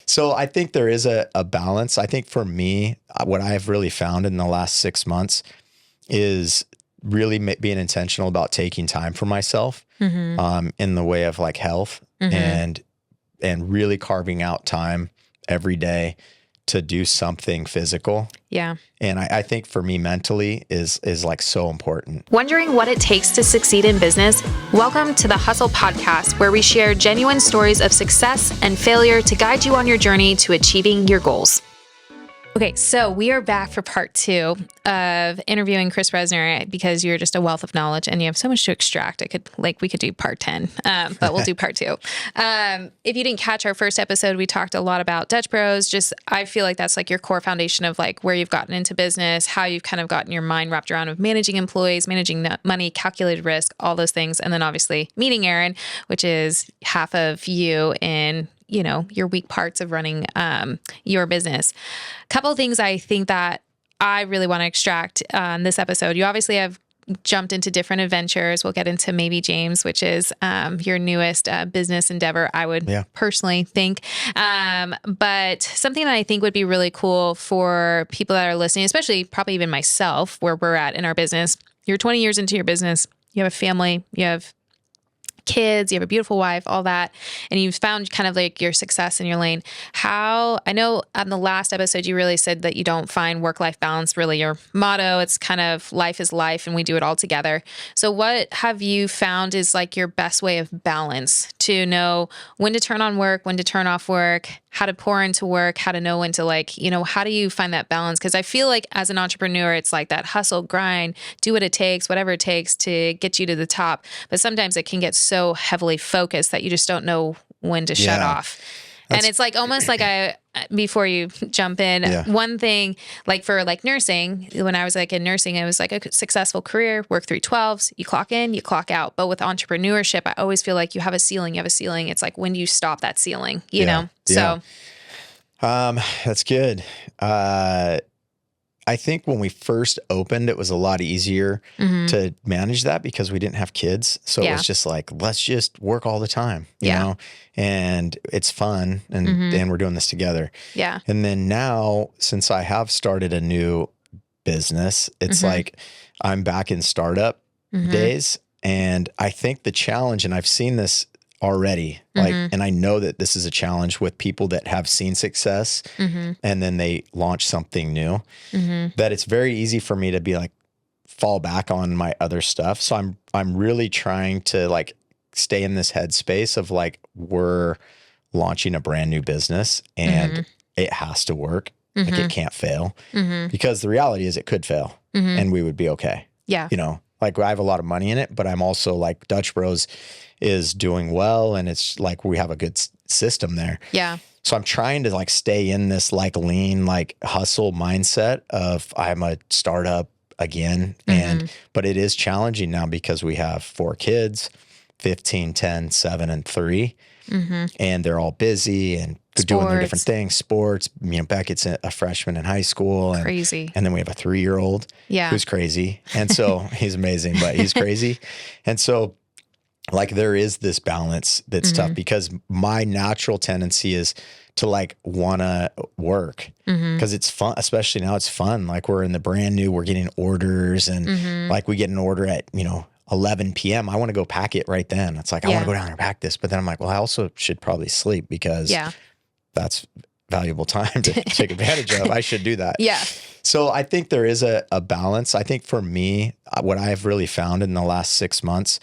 So I think there is a balance. I think for me, what I've really found in the last 6 months is really being intentional about taking time for myself, in the way of like health, and really carving out time every day to do something physical. Yeah. And I think for me mentally is like so important. Wondering what it takes to succeed in business? Welcome to the Hustle Podcast, where we share genuine stories of success and failure to guide you on your journey to achieving your goals. Okay, so we are back for part 2 of interviewing Chris Resner, because you're just a wealth of knowledge and you have so much to extract. We could do part 10, but we'll do part 2. If you didn't catch our first episode, we talked a lot about Dutch Bros. I feel like that's like your core foundation of like where you've gotten into business, how you've kind of gotten your mind wrapped around of managing employees, managing money, calculated risk, all those things. And then obviously meeting Erin, which is half of you in your weak parts of running your business. A couple of things I think that I really want to extract on this episode. You obviously have jumped into different adventures. We'll get into maybe James, which is your newest business endeavor, I would personally think. But something that I think would be really cool for people that are listening, especially probably even myself, where we're at in our business. You're 20 years into your business. You have a family. You have kids, you have a beautiful wife, all that, and you've found kind of like your success in your lane. I know on the last episode, you really said that you don't find work-life balance really your motto. It's kind of life is life and we do it all together. So what have you found is like your best way of balance to know when to turn on work, when to turn off work, how to pour into work, how to know when to how do you find that balance? Because I feel like as an entrepreneur, it's like that hustle, grind, do what it takes, whatever it takes to get you to the top. But sometimes it can get so heavily focused that you just don't know when to shut off. And it's like almost like before you jump in, one thing like for like nursing, when I was like in nursing, it was like a successful career, work 312s, you clock in, you clock out. But with entrepreneurship, I always feel like you have a ceiling. It's like, when do you stop that ceiling, you know? So. That's good. I think when we first opened, it was a lot easier to manage that because we didn't have kids. So it was just like, let's just work all the time, you know, and it's fun and we're doing this together. Yeah. And then now, since I have started a new business, it's like I'm back in startup days. And I think the challenge, and I've seen this already, and I know that this is a challenge with people that have seen success and then they launch something new, that it's very easy for me to be like, fall back on my other stuff. So I'm really trying to like stay in this headspace of like, we're launching a brand new business and it has to work. Like it can't fail because the reality is it could fail and we would be okay. Yeah. Like I have a lot of money in it, but I'm also like Dutch Bros is doing well. And it's like, we have a good system there. Yeah. So I'm trying to like stay in this like lean, like hustle mindset of I'm a startup again. But it is challenging now because we have 4 kids, 15, 10, 7, and 3. And they're all busy and they're doing their different things. Sports, Beckett's a freshman in high school. And, crazy. And then we have a 3-year-old who's crazy. And so he's amazing, but he's crazy. And so like there is this balance that's tough because my natural tendency is to like want to work because it's fun, especially now it's fun. Like we're in the brand new, we're getting orders and like we get an order at, 11 p.m. I want to go pack it right then. It's like, I want to go down there and pack this. But then I'm like, well, I also should probably sleep because that's valuable time to take advantage of. I should do that. Yeah. So I think there is a balance. I think for me, what I've really found in the last 6 months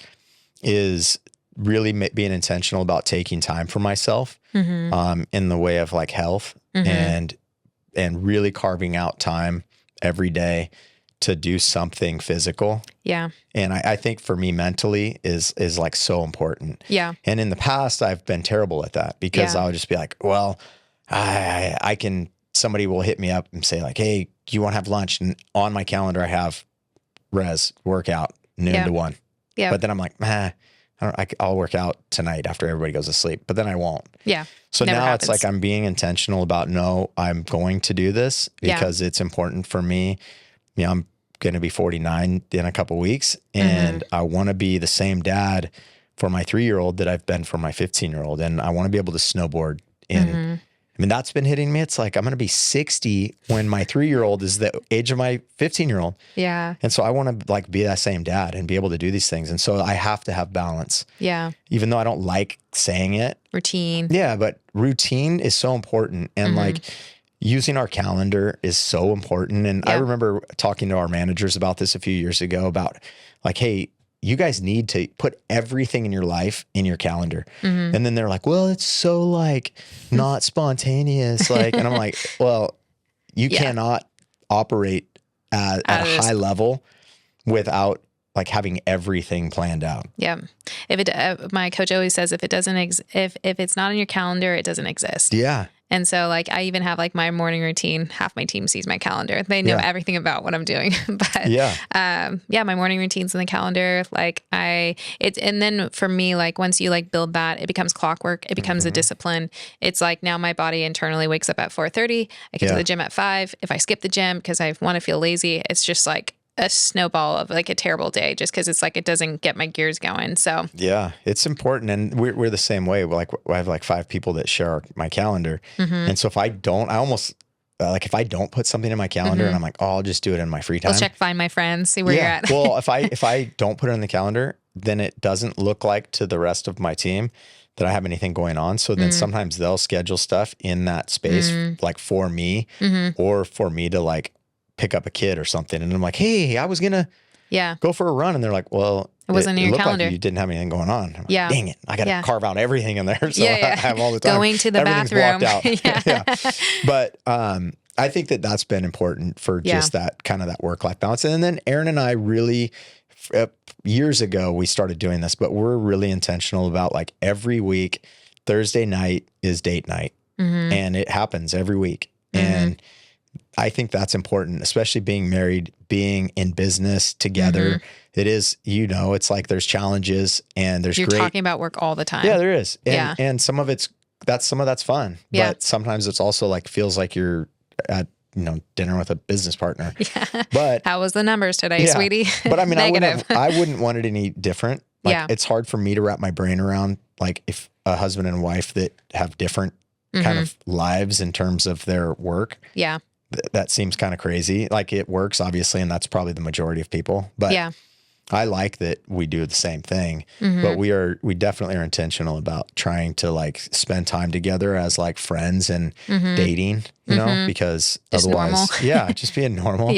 is really being intentional about taking time for myself in the way of like health and really carving out time every day to do something physical. Yeah. And I think for me mentally is like so important. Yeah. And in the past, I've been terrible at that because I would just be like, well, I can, somebody will hit me up and say like, hey, do you want to have lunch? And on my calendar, I have workout noon to 1. Yeah. But then I'm like, I'll work out tonight after everybody goes to sleep, but then I won't. Yeah. So now it's like, I'm being intentional about, no, I'm going to do this because it's important for me. I'm going to be 49 in a couple of weeks and I want to be the same dad for my 3-year-old that I've been for my 15-year-old. And I want to be able to snowboard in I mean, that's been hitting me. It's like, I'm going to be 60 when my 3-year-old is the age of my 15-year-old. Yeah. And so I want to like be that same dad and be able to do these things. And so I have to have balance. Yeah. Even though I don't like saying it. Routine. Yeah. But routine is so important. And like using our calendar is so important. And I remember talking to our managers about this a few years ago about like, hey, you guys need to put everything in your life in your calendar. And then they're like, well, it's so like not spontaneous. Like, and I'm like, well, you cannot operate at a high level without like having everything planned out. Yeah. If it, my coach always says, if it doesn't, if it's not in your calendar, it doesn't exist. Yeah. And so like, I even have like my morning routine. Half my team sees my calendar. They know everything about what I'm doing, but my morning routine's in the calendar. Like and then for me, like once you like build that, it becomes clockwork. It becomes a discipline. It's like now my body internally wakes up at 4:30. I get to the gym at 5. If I skip the gym because I want to feel lazy, it's just like a snowball of like a terrible day just because it's like it doesn't get my gears going. So yeah, it's important. And we're the same way. Like I have like 5 people that share my calendar. And so if I don't, I almost like if I don't put something in my calendar and I'm like, oh, I'll just do it in my free time. We'll find my friends, see where you're at. Well, if I don't put it in the calendar, then it doesn't look like to the rest of my team that I have anything going on. So then sometimes they'll schedule stuff in that space like for me or for me to like pick up a kid or something. And I'm like, hey, I was going to go for a run. And they're like, well, it wasn't in your calendar. Like you didn't have anything going on. I'm like, dang it. I got to carve out everything in there. So I have all the time. Going to the bathroom. Blocked out. But I think that that's been important for just that kind of that work-life balance. And then Erin and I really, years ago, we started doing this, but we're really intentional about like every week, Thursday night is date night. And it happens every week. And I think that's important, especially being married, being in business together. It is, it's like there's challenges and you're talking about work all the time. Yeah, there is. And some of that's fun, but sometimes it's also like, feels like you're at, dinner with a business partner. But how was the numbers today, sweetie? But I mean, I wouldn't want it any different. Like it's hard for me to wrap my brain around, like if a husband and wife that have different kind of lives in terms of their work. Yeah. That seems kind of crazy. Like it works obviously, and that's probably the majority of people, but I like that we do the same thing, but we definitely are intentional about trying to like spend time together as like friends and dating, because just otherwise, just being normal.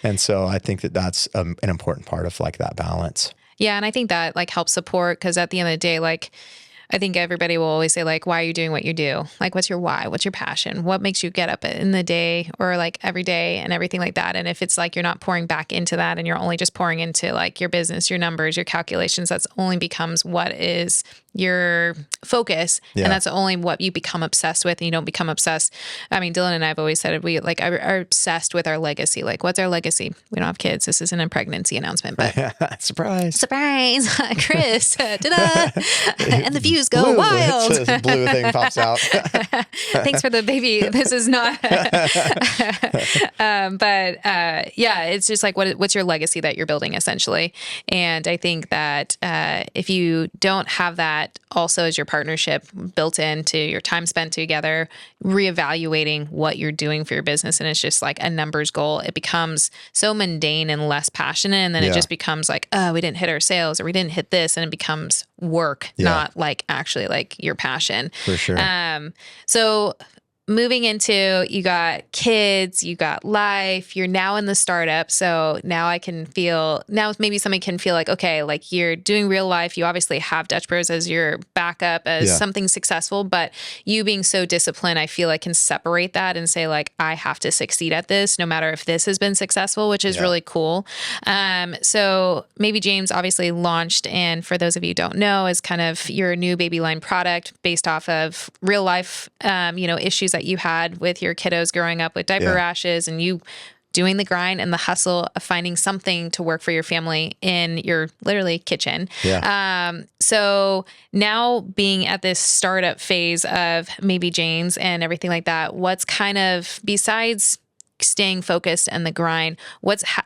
And so I think that that's an important part of like that balance. Yeah. And I think that like helps support, because at the end of the day, like, I think everybody will always say like, why are you doing what you do? Like, what's your why? What's your passion? What makes you get up in the day or like every day and everything like that? And if it's like, you're not pouring back into that and you're only just pouring into like your business, your numbers, your calculations, that's only becomes what is your focus. And that's only what you become obsessed with, and you don't become obsessed. I mean, Dylan and I have always said we like are obsessed with our legacy. Like, what's our legacy? We don't have kids. This isn't a pregnancy announcement, but surprise, Chris, ta-da! And the views go wild. Blue thing pops out. Thanks for the baby. This is not, it's just like, what's your legacy that you're building essentially? And I think that if you don't have that also as your partnership built into your time spent together, reevaluating what you're doing for your business, and it's just like a numbers goal, it becomes so mundane and less passionate. And then it just becomes like, oh, we didn't hit our sales or we didn't hit this. And it becomes work, not like actually like your passion. For sure. So moving into, you got kids, you got life, you're now in the startup. So now maybe somebody can feel like, okay, like you're doing real life. You obviously have Dutch Bros as your backup, as something successful, but you being so disciplined, I feel like can separate that and say like, I have to succeed at this, no matter if this has been successful, which is really cool. So maybe James obviously launched, and for those of you who don't know, is kind of your new baby line product based off of real life, issues that you had with your kiddos growing up with diaper rashes, and you doing the grind and the hustle of finding something to work for your family in your literally kitchen. So now being at this startup phase of maybe James and everything like that, what's kind of, besides staying focused and the grind.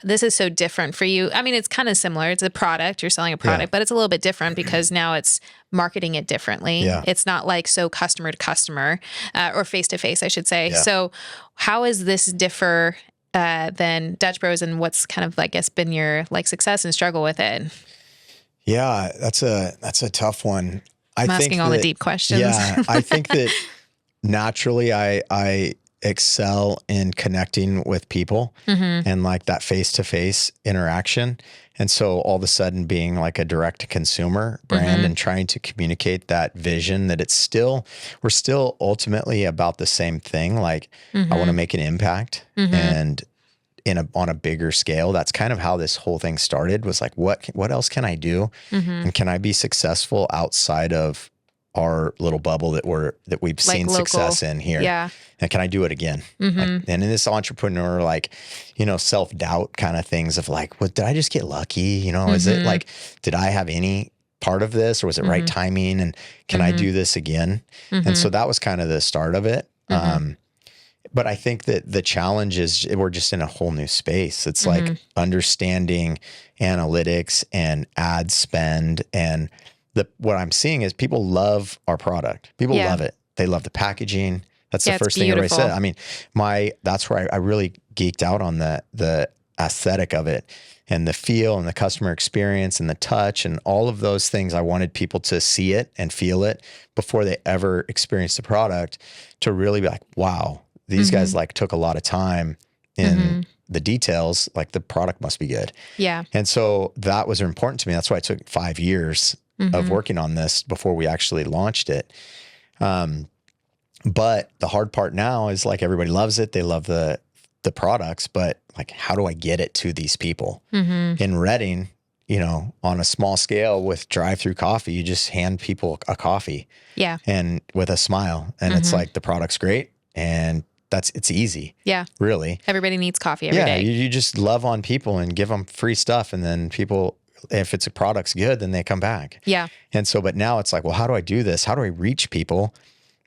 This is so different for you. I mean, it's kind of similar. It's a product. You're selling a product, but it's a little bit different because now it's marketing it differently. Yeah. It's not like so customer to customer, or face to face, I should say. Yeah. So how is this differ than Dutch Bros, and what's kind of, I guess, been your like success and struggle with it? Yeah, that's a tough one. I'm asking all the deep questions. Yeah, I think that naturally I excel in connecting with people and like that face-to-face interaction. And so all of a sudden being like a direct to consumer brand and trying to communicate that vision that we're still ultimately about the same thing. Like I want to make an impact and on a bigger scale. That's kind of how this whole thing started, was like, what else can I do? And can I be successful outside of our little bubble that we've seen local success in here? Yeah. And can I do it again? Like, and in this entrepreneur, like, self-doubt kind of things of like, did I just get lucky? Is it like, did I have any part of this, or was it right timing? And can I do this again? And so that was kind of the start of it. But I think that the challenge is we're just in a whole new space. It's like understanding analytics and ad spend. And what I'm seeing is people love our product. People love it. They love the packaging. That's the first thing everybody said. I mean, that's where I really geeked out on the aesthetic of it, and the feel and the customer experience and the touch and all of those things. I wanted people to see it and feel it before they ever experience the product, to really be like, wow, these guys like took a lot of time in the details. Like the product must be good. Yeah. And so that was important to me. That's why it took 5 years of working on this before we actually launched it. But the hard part now is like everybody loves it. They love the products, but like, how do I get it to these people? In Redding, on a small scale with drive-through coffee, you just hand people a coffee. Yeah. And with a smile. And it's like, the product's great. And it's easy. Yeah. Really. Everybody needs coffee every day. You just love on people and give them free stuff. And then people, if it's a product's good, then they come back. Yeah. And so, but now it's like, well, how do I do this? How do I reach people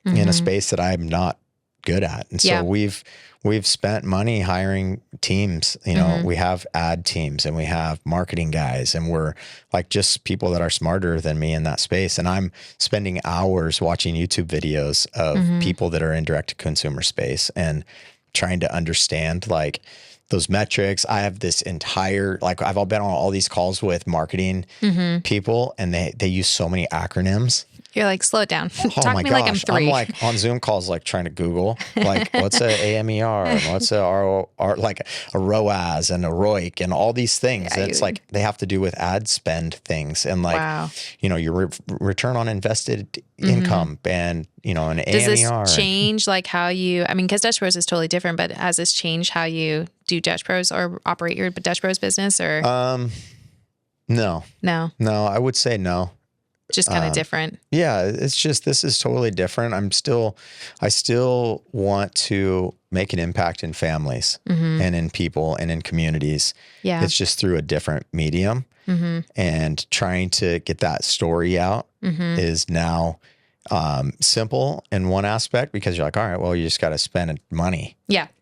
in a space that I'm not good at? And so we've spent money hiring teams. We have ad teams and we have marketing guys, and we're like just people that are smarter than me in that space. And I'm spending hours watching YouTube videos of people that are in direct to consumer space and trying to understand like those metrics. I have this entire, like, I've been on all these calls with marketing people, and they use so many acronyms. You're like, slow it down. Talk Oh my to me gosh. like I'm 3. I'm like on Zoom calls, like trying to Google, like what's a AMER and what's a like a ROAS and a ROIC and all these things. Yeah, it's like they have to do with ad spend things and like, your return on invested income and, an AMER. Does this change like how you, I mean, because Dutch Bros is totally different, but has this changed how you do Dutch Bros or operate your Dutch Bros business or? No, I would say no. Just kind of different. Yeah, it's just, this is totally different. I still want to make an impact in families and in people and in communities. Yeah. It's just through a different medium, and trying to get that story out is now simple in one aspect, because you're like, all right, well, you just got to spend money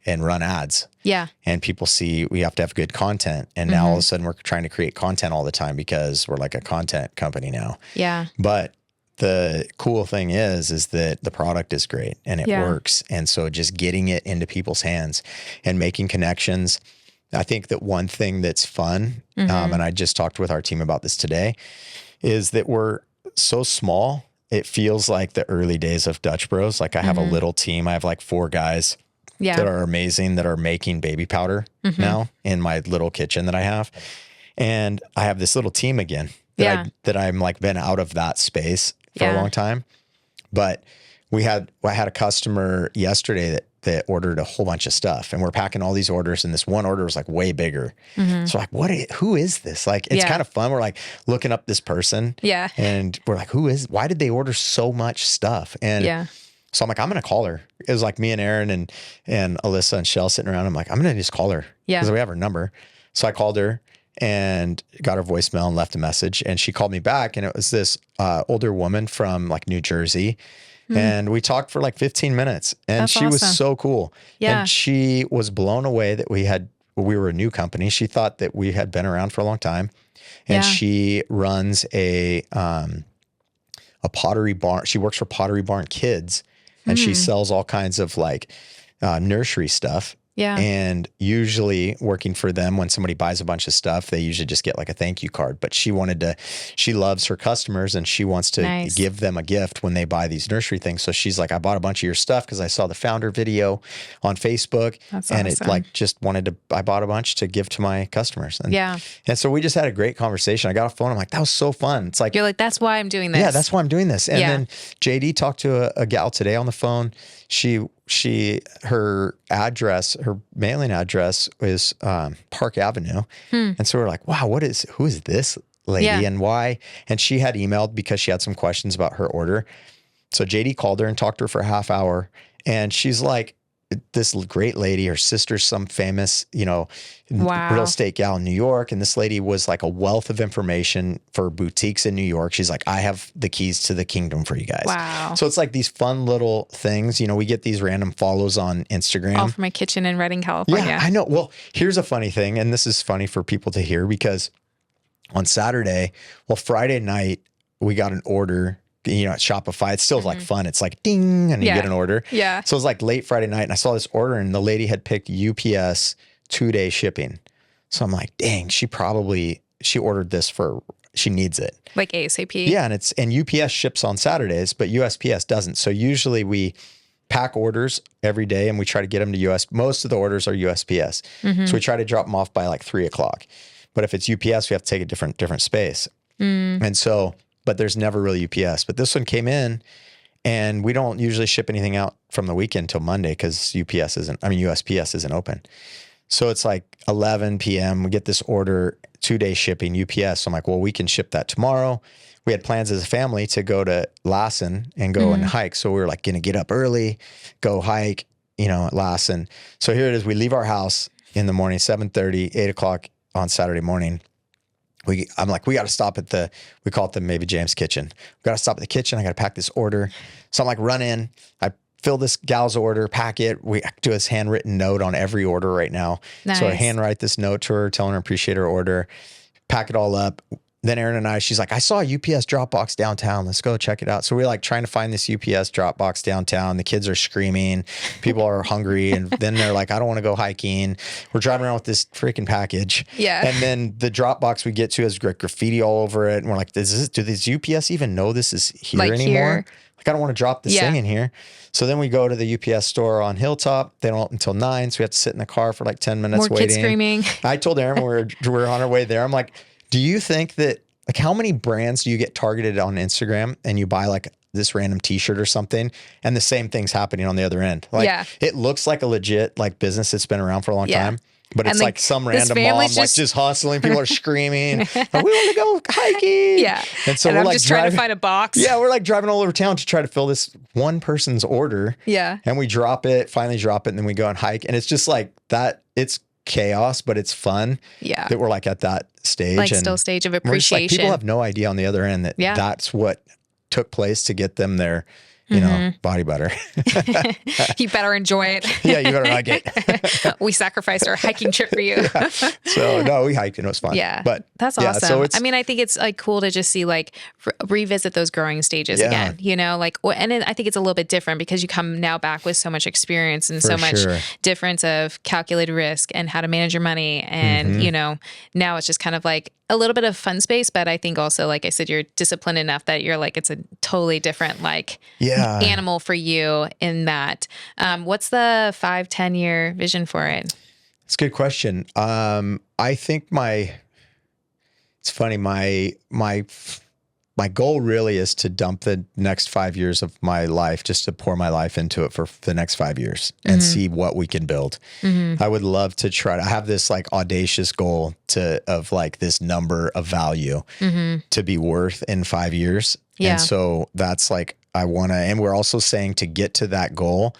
and run ads. Yeah. And people see we have to have good content. And now all of a sudden we're trying to create content all the time because we're like a content company now. Yeah. But the cool thing is that the product is great and it works. And so just getting it into people's hands and making connections. I think that one thing that's fun, and I just talked with our team about this today, is that we're so small. It feels like the early days of Dutch Bros. Like I have a little team. I have like 4 guys that are amazing, that are making baby powder now in my little kitchen that I have. And I have this little team again that I'm like been out of that space for a long time. But I had a customer yesterday that ordered a whole bunch of stuff, and we're packing all these orders, and this one order was like way bigger. So like, who is this? Like, it's kind of fun. We're like looking up this person and we're like, why did they order so much stuff? And so I'm like, I'm going to call her. It was like me and Erin and Alyssa and Shell sitting around. I'm like, I'm going to just call her because we have her number. So I called her and got her voicemail and left a message, and she called me back, and it was this older woman from like New Jersey. And we talked for like 15 minutes and That's she was awesome. so cool. Yeah. And she was blown away that we were a new company. She thought that we had been around for a long time. And she runs a pottery barn. She works for Pottery Barn Kids and she sells all kinds of like nursery stuff. Yeah. And usually working for them, when somebody buys a bunch of stuff, they usually just get like a thank you card. But she loves her customers and she wants to give them a gift when they buy these nursery things. So she's like, I bought a bunch of your stuff because I saw the founder video on Facebook. That's and awesome. it like just I bought a bunch to give to my customers. And, yeah. And so we just had a great conversation. I got off the phone. I'm like, that was so fun. It's like, you're like, that's why I'm doing this. Yeah, that's why I'm doing this. And then JD talked to a gal today on the phone. Her mailing address is Park Avenue. And so we're like, wow, who is this lady and why? And she had emailed because she had some questions about her order. So JD called her and talked to her for a half hour. And she's like, this great lady, her sister's some famous, real estate gal in New York. And this lady was like a wealth of information for boutiques in New York. She's like, I have the keys to the kingdom for you guys. Wow. So it's like these fun little things, we get these random follows on Instagram. All from my kitchen in Redding, California. Yeah, I know. Well, here's a funny thing. And this is funny for people to hear because on Friday night, we got an order at Shopify. It's still like fun. It's like ding, and you get an order. Yeah. So it was like late Friday night and I saw this order and the lady had picked UPS 2-day shipping. So I'm like, dang, she ordered this she needs it. Like ASAP. Yeah. And UPS ships on Saturdays, but USPS doesn't. So usually we pack orders every day and we try to get them to US. Most of the orders are USPS. So we try to drop them off by like 3:00. But if it's UPS, we have to take a different space. And so, but there's never really UPS. But this one came in and we don't usually ship anything out from the weekend till Monday because USPS isn't open. So it's like 11 p.m. We get this order, 2-day shipping, UPS. So I'm like, well, we can ship that tomorrow. We had plans as a family to go to Lassen and go and hike. So we were like going to get up early, go hike, at Lassen. So here it is. We leave our house in the morning, 7:30, 8:00 on Saturday morning. I'm like, we got to stop we call it the Maybe James kitchen. We got to stop at the kitchen. I got to pack this order. So I'm like, run in. I fill this gal's order, pack it. We do this handwritten note on every order right now. Nice. So I handwrite this note to her, telling her I appreciate her order, pack it all up. Then Erin and she's like, I saw a UPS drop box downtown. Let's go check it out. So we're like trying to find this UPS drop box downtown. The kids are screaming. People are hungry. And then they're like, I don't want to go hiking. We're driving around with this freaking package. Yeah. And then the drop box we get to has graffiti all over it. And we're like, do these UPS even know this is here anymore? Like, I don't want to drop this thing in here. So then we go to the UPS store on Hilltop. They don't open until 9. So we have to sit in the car for like 10 minutes waiting. More kids screaming. I told Erin we're on our way there. I'm like, do you think that, like, how many brands do you get targeted on Instagram and you buy like this random t-shirt or something and the same thing's happening on the other end? Like, it looks like a legit like business that's been around for a long time. But it's like some random mom like just hustling. People are screaming, like, we want to go hiking. Yeah. And so we're I'm like just trying to find a box. Yeah. We're like driving all over town to try to fill this one person's order. Yeah. And we finally drop it. And then we go and hike. And it's just like that. It's chaos, but it's fun. Yeah. That we're like at that stage. Like still stage of appreciation. Like, people have no idea on the other end that that's what took place to get them their body butter. You better enjoy it. Yeah, you better hike it. We sacrificed our hiking trip for you. So no, we hiked and it was fun. Yeah, but that's awesome. So I think it's like cool to just see like revisit those growing stages again. I think it's a little bit different because you come now back with so much experience and much difference of calculated risk and how to manage your money, and now it's just kind of like a little bit of fun space, but I think also, like I said, you're disciplined enough that you're like, it's a totally different animal for you in that. What's the 5-10 year vision for it? It's a good question. I think it's funny. My goal really is to dump the next 5 years of my life, just to pour my life into it for the next 5 years and see what we can build. I would love to I have this like audacious goal of like this number of value to be worth in 5 years. Yeah. And so that's like, and we're also saying to get to that goal,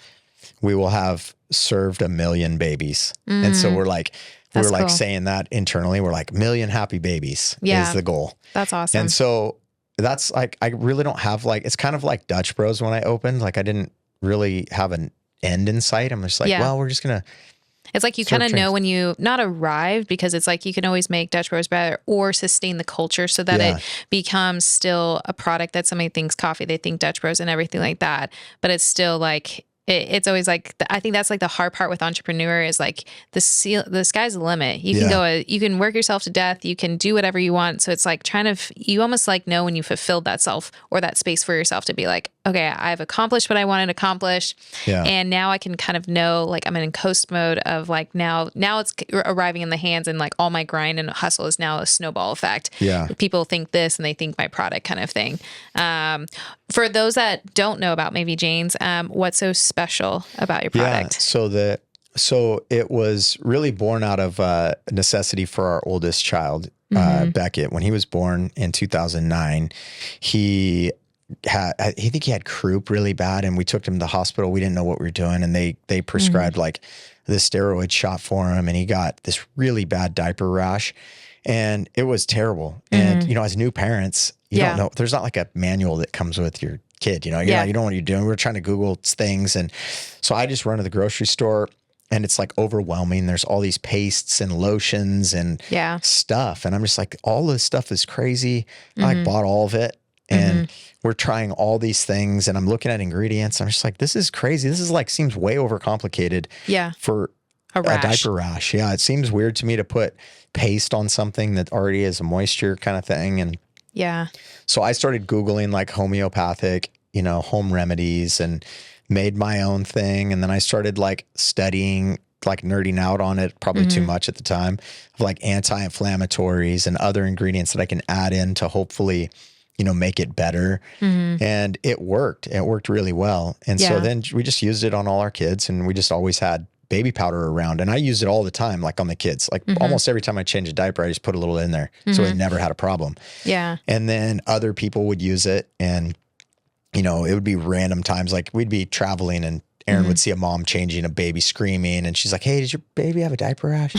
we will have served 1 million babies. And so we're like, That's cool. Saying that internally, we're like 1 million happy babies is the goal. That's awesome. And so that's like, I really don't have like, it's kind of like Dutch Bros when I opened, like I didn't really have an end in sight. I'm just like, well, we're just going to. It's like you kind of know when you not arrived, because it's like you can always make Dutch Bros better or sustain the culture so that it becomes still a product that somebody thinks coffee, they think Dutch Bros and everything like that. But it's still like, it's always like, I think that's like the hard part with entrepreneur is like the sky's the limit. You can go, you can work yourself to death. You can do whatever you want. So it's like you almost like know when you fulfilled that self or that space for yourself to be like, okay, I've accomplished what I wanted to accomplish. Yeah. And now I can kind of know, like I'm in coast mode of like, now it's arriving in the hands, and like all my grind and hustle is now a snowball effect. Yeah. People think this and they think my product kind of thing. For those that don't know about Maybe Jane's, what's so special about your product? Yeah. So it was really born out of necessity for our oldest child, Beckett. When he was born in 2009, I think he had croup really bad, and we took him to the hospital. We didn't know what we were doing, and they prescribed like this steroid shot for him, and he got this really bad diaper rash, and it was terrible. And you know, as new parents, you don't know. There's not like a manual that comes with your kid. You know, you don't know what you're doing. We're trying to Google things, and so I just run to the grocery store. And it's like overwhelming. There's all these pastes and lotions and stuff. And I'm just like, all this stuff is crazy. I like bought all of it. And we're trying all these things, and I'm looking at ingredients. I'm just like, this is crazy. This is like, seems way overcomplicated for a diaper rash. Yeah. It seems weird to me to put paste on something that already is a moisture kind of thing. And so I started Googling like homeopathic, you know, home remedies, and made my own thing. And then I started like studying, like nerding out on it, probably too much at the time, of like anti-inflammatories and other ingredients that I can add in to hopefully, you know, make it better. And it worked. It worked really well. And so then we just used it on all our kids, and we just always had baby powder around. And I used it all the time, like on the kids, like almost every time I change a diaper, I just put a little in there. So it never had a problem. Yeah. And then other people would use it, and, you know, it would be random times. Like we'd be traveling, and Erin would see a mom changing a baby, screaming, and she's like, "Hey, did your baby have a diaper rash?"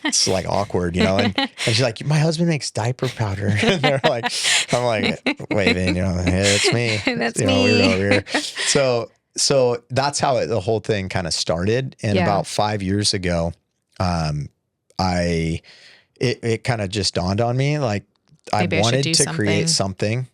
It's like awkward, you know? And she's like, "My husband makes diaper powder." And they're like, I'm like waving, you know, "Hey, it's me." That's you me. Know, we're over here. So that's how the whole thing kind of started. And about 5 years ago, it kind of just dawned on me, like maybe I wanted to create something.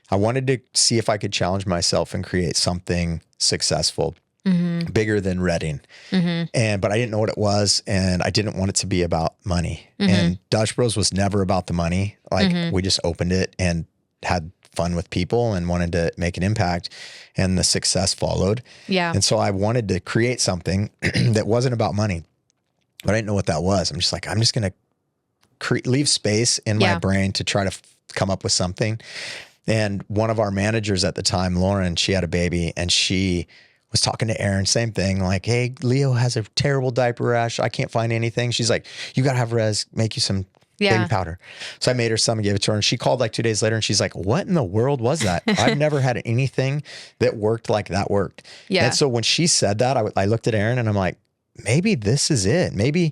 I wanted to see if I could challenge myself and create something successful. Bigger than Redding. But I didn't know what it was, and I didn't want it to be about money. And Dutch Bros was never about the money. Like we just opened it and had fun with people and wanted to make an impact, and the success followed. Yeah. And so I wanted to create something that wasn't about money, but I didn't know what that was. I'm just like, I'm just going to leave space in my brain to try to come up with something. And one of our managers at the time, Lauren, she had a baby, and she was talking to Erin, same thing, like, "Hey, Leo has a terrible diaper rash. I can't find anything." She's like, "You got to have Res make you some baby powder." So I made her some and gave it to her. And she called like 2 days later, and she's like, "What in the world was that? I've never had anything that worked like that worked." Yeah. And so when she said that, I looked at Erin, and I'm like, maybe this is it. Maybe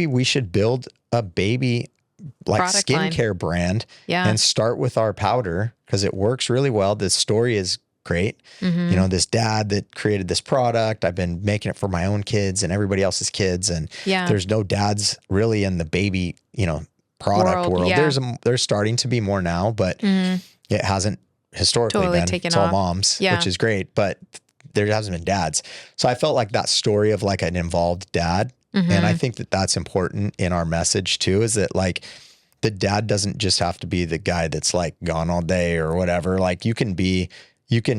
we should build a baby like product skincare brand and start with our powder, because it works really well. The story is great. You know, this dad that created this product, I've been making it for my own kids and everybody else's kids. And there's no dads really in the baby, you know, product world. There's starting to be more now, but it hasn't historically been. It's all moms, which is great, but there hasn't been dads. So I felt like that story of like an involved dad. And I think that that's important in our message too, is that like the dad doesn't just have to be the guy that's like gone all day or whatever. Like you can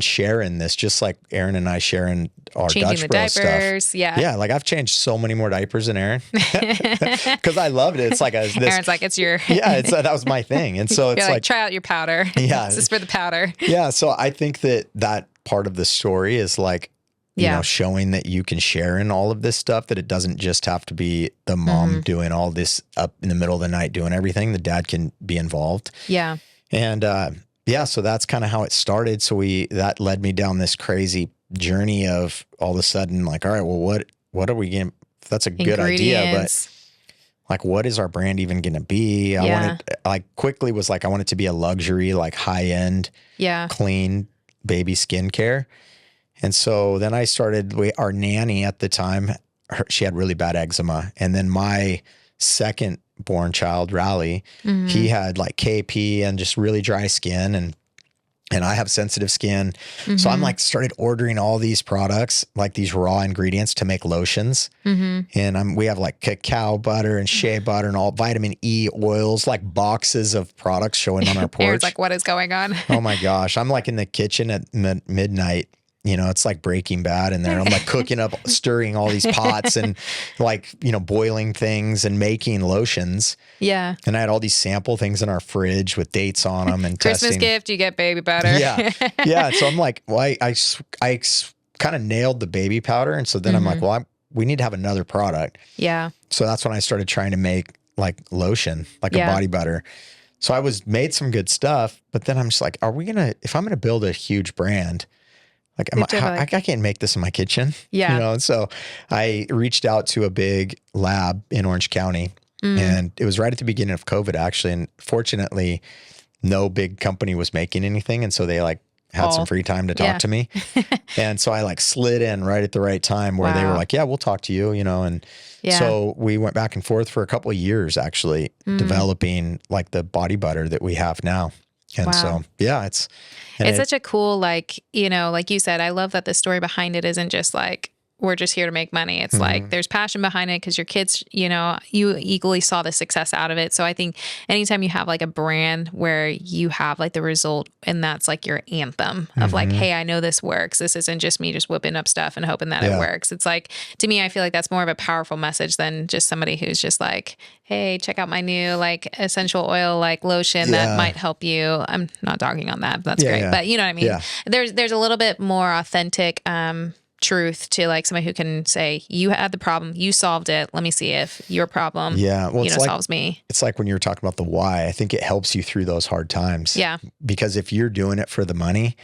share in this, just like Erin and I share in our Dutch Bro stuff. Yeah. Like I've changed so many more diapers than Erin because I loved it. It's like Erin's like, it's your, that was my thing. And so it's like, try out your powder. Yeah. This is for the powder. Yeah. So I think that part of the story is like, you know, showing that you can share in all of this stuff, that it doesn't just have to be the mom doing all this up in the middle of the night, doing everything. The dad can be involved. Yeah. And, so that's kind of how it started. So that led me down this crazy journey of all of a sudden like, all right, well, what are we getting? That's a good idea, but like, what is our brand even going to be? I wanted, like, quickly was like, I want it to be a luxury, like high end, clean baby skincare. And so then I started, our nanny at the time, she had really bad eczema. And then my second born child, Raleigh, he had like KP and just really dry skin. And I have sensitive skin. So I'm like started ordering all these products, like these raw ingredients to make lotions. And we have like cacao butter and shea butter and all vitamin E oils, like boxes of products showing on our porch. Erin's like, what is going on? Oh my gosh. I'm like in the kitchen at midnight. You know, it's like Breaking Bad in there. I'm like cooking up, stirring all these pots and like, you know, boiling things and making lotions. Yeah. And I had all these sample things in our fridge with dates on them and Christmas testing. gift, you get baby powder. Yeah. Yeah. So I'm like, well, I kind of nailed the baby powder. And so then I'm like, well, we need to have another product. Yeah. So that's when I started trying to make like lotion, like a body butter. So I made some good stuff, but then I'm just like, if I'm going to build a huge brand, like, I can't make this in my kitchen. Yeah. You know, and so I reached out to a big lab in Orange County and it was right at the beginning of COVID actually. And fortunately, no big company was making anything. And so they like had some free time to talk to me. And so I like slid in right at the right time where they were like, yeah, we'll talk to you, you know, and so we went back and forth for a couple of years actually developing like the body butter that we have now. And so, yeah, it's such a cool, like, you know, like you said, I love that the story behind it isn't just like, we're just here to make money. It's like, there's passion behind it because your kids, you know, you equally saw the success out of it. So I think anytime you have like a brand where you have like the result and that's like your anthem of like, hey, I know this works. This isn't just me just whipping up stuff and hoping that it works. It's like, to me, I feel like that's more of a powerful message than just somebody who's just like, hey, check out my new like essential oil, like lotion that might help you. I'm not dogging on that. That's great. But you know what I mean? Yeah. There's a little bit more authentic, truth to like somebody who can say, you had the problem, you solved it. Let me see if your problem, solves me. It's like when you were talking about the why, I think it helps you through those hard times. Yeah. Because if you're doing it for the money,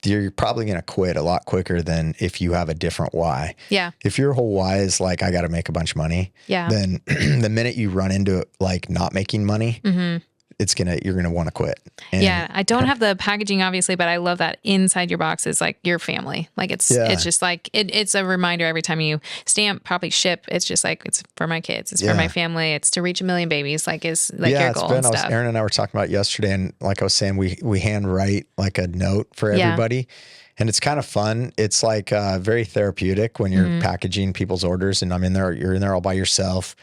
you're probably going to quit a lot quicker than if you have a different why. Yeah. If your whole why is like, I got to make a bunch of money. Yeah. Then the minute you run into like not making money, you're going to want to quit. And, I don't have the packaging obviously, but I love that inside your box is like your family. Like it's just like, it's a reminder every time you stamp, probably ship. It's just like, it's for my kids. It's for my family. It's to reach 1 million babies. Like is like your goal and stuff. Erin and I were talking about yesterday. And like I was saying, we hand write like a note for everybody. And it's kind of fun. It's like very therapeutic when you're packaging people's orders and you're in there all by yourself.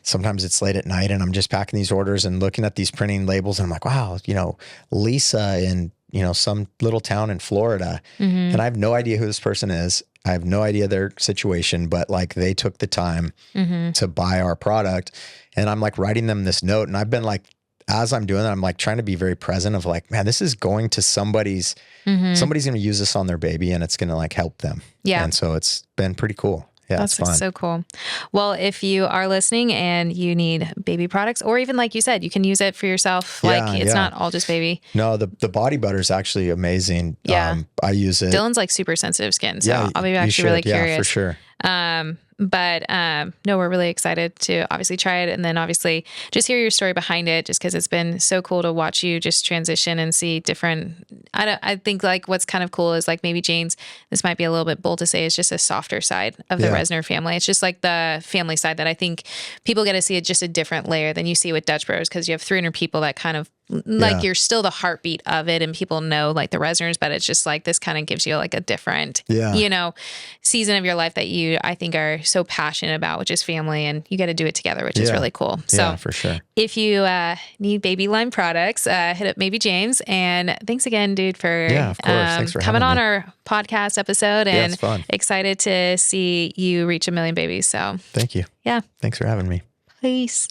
Sometimes it's late at night and I'm just packing these orders and looking at these printing labels and I'm like, wow, you know, Lisa in, you know, some little town in Florida. And I have no idea who this person is. I have no idea their situation, but like they took the time to buy our product and I'm like writing them this note. And I've been like, as I'm doing that, I'm like trying to be very present of like, man, this is going to somebody's going to use this on their baby and it's going to like help them. Yeah. And so it's been pretty cool. Yeah, that's it's fun. So cool. Well, if you are listening and you need baby products, or even like you said, you can use it for yourself. Like it's not all just baby. No, the body butter is actually amazing. Yeah. I use it. Dylan's like super sensitive skin. So I'll be actually really curious. Yeah, for sure. But no, we're really excited to obviously try it. And then obviously just hear your story behind it, just because it's been so cool to watch you just transition and see different, I think like what's kind of cool is like maybe Jane's, this might be a little bit bold to say, is just a softer side of the Resner family. It's just like the family side that I think people get to see it just a different layer than you see with Dutch Bros, because you have 300 people that kind of like you're still the heartbeat of it and people know like the Resners, but it's just like this kind of gives you like a different, you know, season of your life that you, I think, are so passionate about, which is family, and you get to do it together, which is really cool. So for sure. If you need baby line products, hit up maybe James. And thanks again, dude, for, of course. Thanks for coming on me. Our podcast episode, and it's fun. Excited to see you reach 1 million babies. So thank you. Yeah. Thanks for having me. Peace.